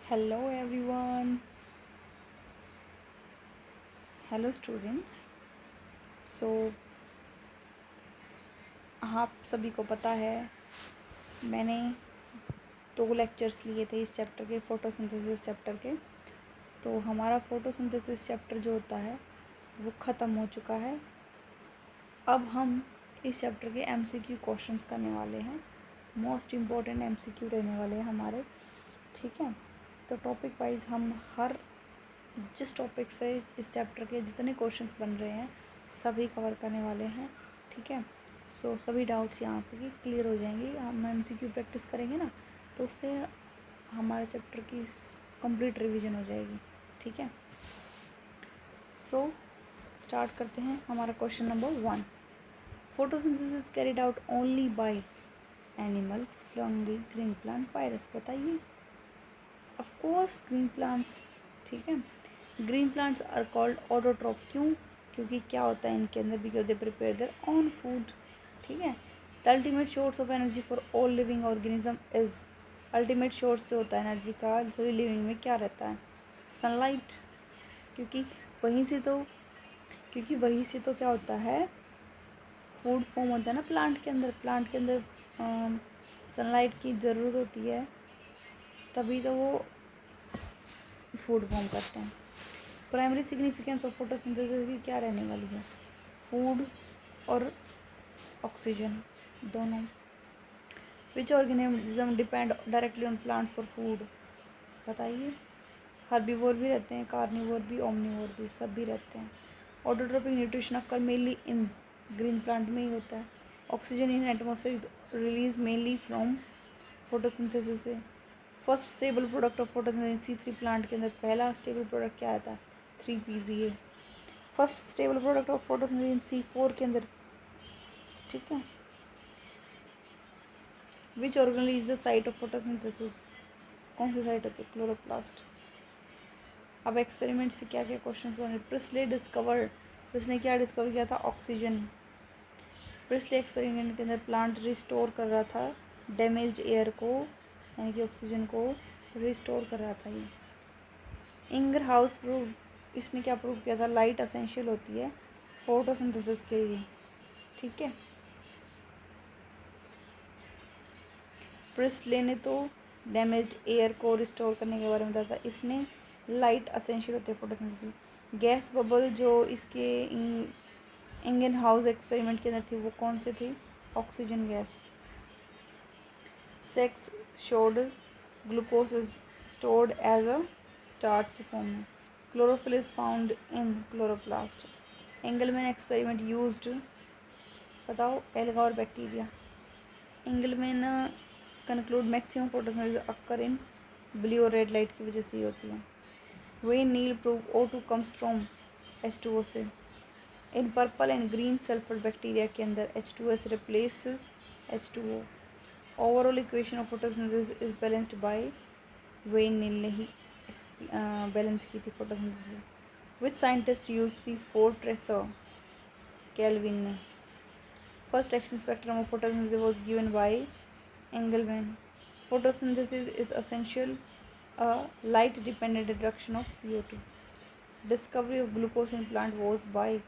Hello everyone. Hello students. So आप सभी को पता है मैंने 2 लेक्चर्स लिए थे इस चैप्टर के, फोटोसिंथेसिस चैप्टर के। तो हमारा फोटोसिंथेसिस चैप्टर जो होता है वो ख़त्म हो चुका है। अब हम इस चैप्टर के MCQ क्वेश्चंस करने वाले हैं। मोस्ट इम्पॉर्टेंट MCQ रहने वाले हैं हमारे, ठीक है। तो टॉपिक वाइज हम जिस टॉपिक से इस चैप्टर के जितने क्वेश्चंस बन रहे हैं सभी कवर करने वाले हैं, ठीक है। सो सभी डाउट्स यहाँ पे क्लियर हो जाएंगी। हम MCQ प्रैक्टिस करेंगे ना, तो उससे हमारे चैप्टर की कंप्लीट रिवीजन हो जाएगी, ठीक है। सो स्टार्ट करते हैं हमारा question number 1। Photosynthesis carried out only by animal, fungi, green plant, virus. बताइए। ऑफ कोर्स ग्रीन प्लांट्स, ठीक है। Green plants are called autotroph. क्यों? क्योंकि क्या होता है इनके अंदर, because they prepare their own food, ठीक है। The ultimate source of energy for all living organism is, ultimate source जो होता है एनर्जी का सभी लिविंग में क्या रहता है? सनलाइट। क्योंकि वहीं से तो क्या होता है, फूड फॉर्म होता है ना प्लांट के अंदर सनलाइट की ज़रूरत होती है, तभी तो वो फूड फॉर्म करते हैं। प्राइमरी सिग्निफिकेंस ऑफ फोटोसिंथेसिस की क्या रहने वाली है? फूड और ऑक्सीजन दोनों। Which organism depend directly on plant for food? बताइए। हर्बीवोर भी रहते हैं, कार्निवोर भी, ओमनीवोर भी, सब भी रहते हैं। Autotrophic nutrition occur mainly in green plant में ही होता है। Oxygen in atmosphere is release mainly from photosynthesis से। First stable product of photosynthesis C3 plant के अंदर पहला स्टेबल प्रोडक्ट क्या आता है? 3PZA। First stable product of photosynthesis C4 के अंदर, ठीक है। Which organelle is the site of photosynthesis? कौन सी साइट होती है? क्लोरोप्लास्ट। अब एक्सपेरिमेंट से क्या क्या क्वेश्चन बने? प्रिस्ले डिस्कवर्ड, उसने क्या डिस्कवर किया था? ऑक्सीजन। प्रिस्ले एक्सपेरिमेंट के अंदर प्लांट रिस्टोर कर रहा था डैमेज्ड एयर को, यानी कि ऑक्सीजन को रिस्टोर कर रहा था ये। इंगर हाउस प्रूव, इसने क्या प्रूव किया था? लाइट असेंशियल होती है फोटोसिंथेसिस के लिए, ठीक है। प्रिस्ले ने तो डैमेज्ड एयर को रिस्टोर करने के बारे में बताया था, इसने लाइट असेंशियल होती है फोटोसिंथेसिस। गैस बबल जो इसके इंगन हाउस एक्सपेरिमेंट के अंदर थी वो कौन से थी? Oxygen gas. सेक्स showed glucose is stored as a starch की फॉर्म में। Chlorophyll is found in chloroplast. Engelmann experiment used, बताओ, एल्गा और bacteria. Engelmann concluded maximum photosynthesis occur in blue और रेड लाइट की वजह से ही होती है। Van Niel proved O2 comes from H2O से। In purple and green sulphur bacteria के अंदर H2S replaces H2O। Overall equation of photosynthesis is balanced bye, Van Niel ने ही बैलेंस की थी photosynthesis. Which scientist use C4 tracer? Calvin ने। First action spectrum of photosynthesis was given by Engelmann. Photosynthesis is essential light dependent reduction of CO2। Discovery of glucose in plant was by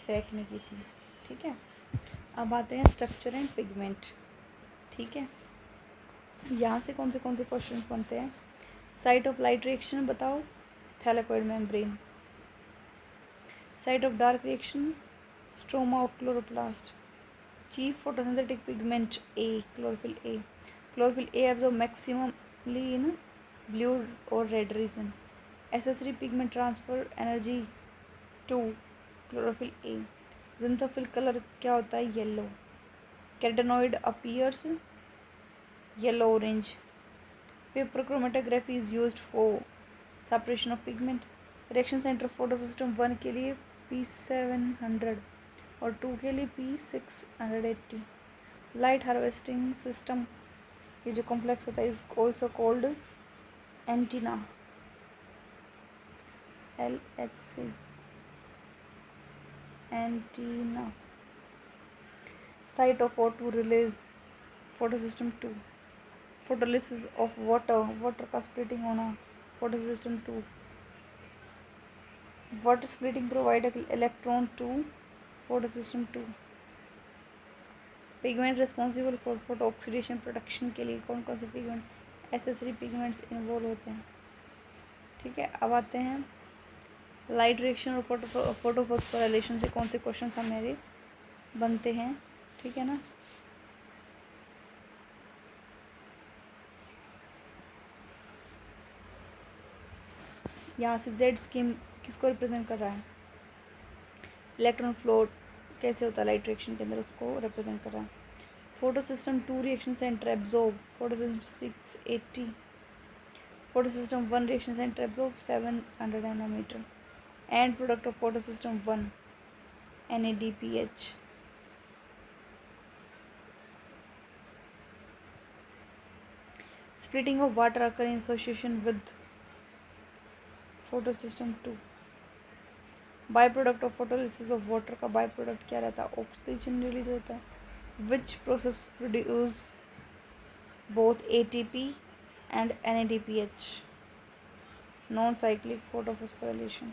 Sachs ने की थी, ठीक है। अब आते हैं structure and pigment, ठीक है। यहाँ से कौन से क्वेश्चन बनते हैं? साइट ऑफ लाइट रिएक्शन बताओ, thylakoid membrane. Site of dark reaction, stroma of chloroplast. Chief photosynthetic pigment a, chlorophyll a. Chlorophyll a absorb maximally in blue और red region. Accessory pigment transfer energy to chlorophyll a. Xanthophyll colour क्या होता है? Yellow. Carotenoid appears yellow orange. Paper chromatography is used for separation of pigment. Reaction centre photo system 1 के लिए P700 और 2 के लिए P680। Light harvesting system, ये जो कॉम्प्लेक्स होता है is also called antenna, LHC, antenna. Site of O2 release photo system 2। Photolysis of water, water का स्प्लिटिंग होना photosystem 2. Water splitting provide electron to photosystem 2. Pigment responsible for photo oxidation production के लिए कौन कौन से pigment accessory pigments involve होते हैं। ठीक है, अब आते हैं लाइट रिएक्शन और फोटो फॉस्फोराइलेशन से कौन से क्वेश्चन हमारे बनते हैं। ठीक है ना, यहाँ से जेड स्कीम किसको रिप्रेजेंट कर रहा है, इलेक्ट्रॉन फ्लोट कैसे होता है लाइट रिएक्शन के अंदर, उसको रिप्रेजेंट कर रहा है। Photo system 2 reaction centre absorb photo system 680, photo system 1 reaction centre absorb 700 nanometre, end product of photo system 1 NADPH। Splitting of water occur in association with photo system 2। By product of photolysis of water का by product क्या रहता है, oxygen release होता है। Which process produce both ATP and NADPH, non cyclic photophosphorylation.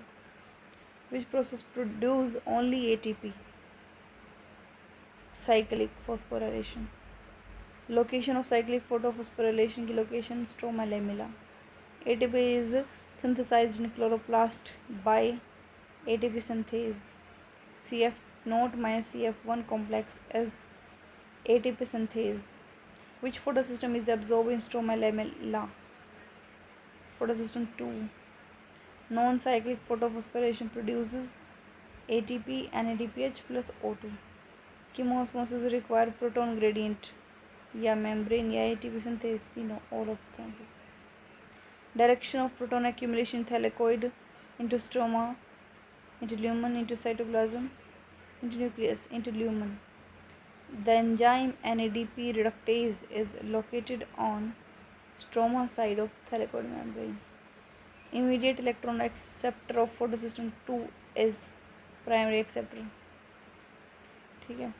Which process produce only ATP, cyclic phosphorylation. Location of cyclic photophosphorylation की location stroma lamella. ATP is synthesized in chloroplast by ATP synthase. CF0 minus CF1 complex is ATP synthase. Which photosystem is absorbed in stroma lamella? Photosystem 2. Non-cyclic photophosphorylation produces ATP, NADPH plus O2. Chemosmosis require proton gradient या membrane या ATP synthase, तीनों, all of them. Direction of proton accumulation thylakoid into stroma, into lumen, into cytoplasm, into nucleus, into lumen. The enzyme NADP reductase is located on stroma side of thylakoid membrane. Immediate electron acceptor of photosystem 2 is primary acceptor. ठीक है,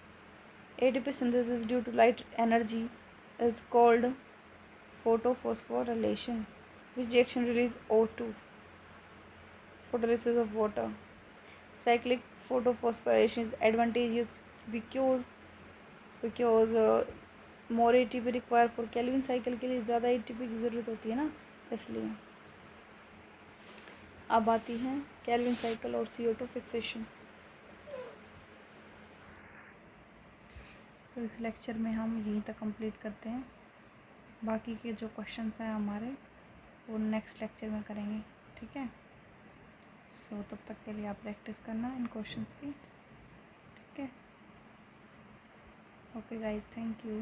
ATP synthesis due to light energy is called photophosphorylation. Which reaction release O2? Photolysis of water. Cyclic photophosphorylation is advantageous because more ATP require for Calvin cycle के लिए ज़्यादा ATP की ज़रूरत होती है ना, इसलिए। अब आती है केल्विन साइकिल और CO2 फिक्सेशन। सो इस लेक्चर में हम यहीं तक कंप्लीट करते हैं, बाकी के जो क्वेश्चंस हैं हमारे वो नेक्स्ट लेक्चर में करेंगे। ठीक है, सो तब तक के लिए आप प्रैक्टिस करना इन क्वेश्चंस की। ठीक है, ओके गाइस, थैंक यू।